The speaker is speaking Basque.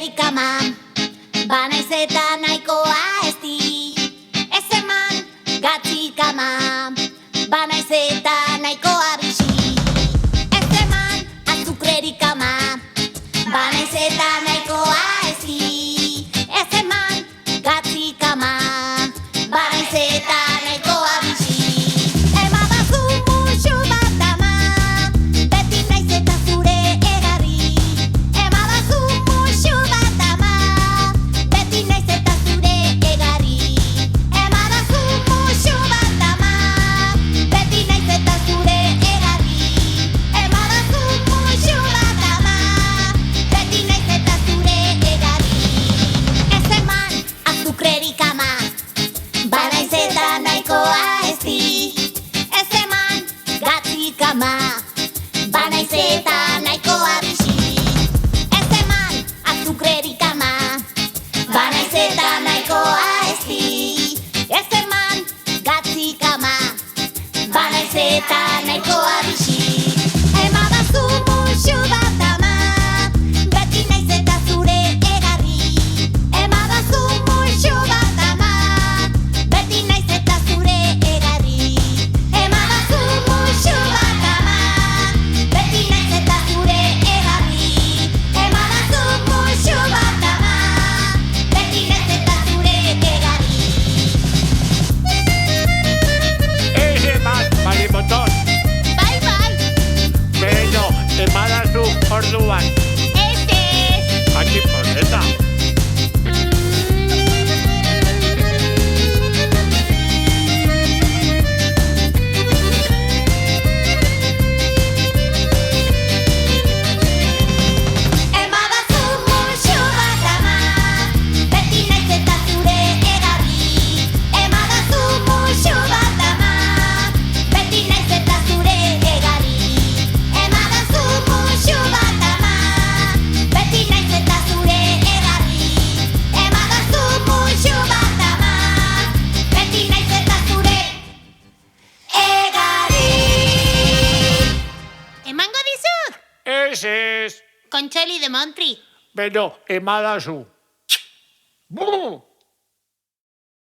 azukrerik ama, banaiz eta nahikoa esti. Ez eman gatzik ama, banaiz eta nahikoa bizi. Ez eman azukrerik ama, banaiz eta nahikoa esti. Ez eman gatzik ama, banaiz eta nahikoa bizi. Emadazu musu bat ama, beti naiz eta zure egarri. Emadazu musu bat ama, beti naiz eta zure egarri. Emadazu musu bat ama, beti naiz eta zure egarri. Emadazu musu bat ama, beti naiz eta zure egarri. Ez eman azukrerik ama, banaiz eta nahikoa esti. Ez eman gatzik ama, banaiz eta nahikoa bizi. Ez eman azukrerik ama, banaiz eta nahikoa esti. Ez eman gatzik ama, banaiz eta nahikoa bizi. Emadazu musu bat ama, beti naiz eta zure egarri. Emadazu musu bat ama, beti naiz eta zure egarri. Emadazu musu bat ama, beti naiz eta zure egarri. Emadazu musu bat ama, beti naiz eta zure egarri. Ese bat, marimoton. Bai, bai, Beno, emadazu orduan. ez ez. Aquí poneta. Emadazu musu bat ama, beti naiz eta zure egarri. Emadazu musu bat ama, beti naiz eta zure egarri. Emadazu musu bat ama, beti naiz eta zure egarri. Emadazu musu bat ama, beti naiz eta zure egarri. Emango dizut, Ese es. Kontxoli de Montri. Beno, emadazu. Buh!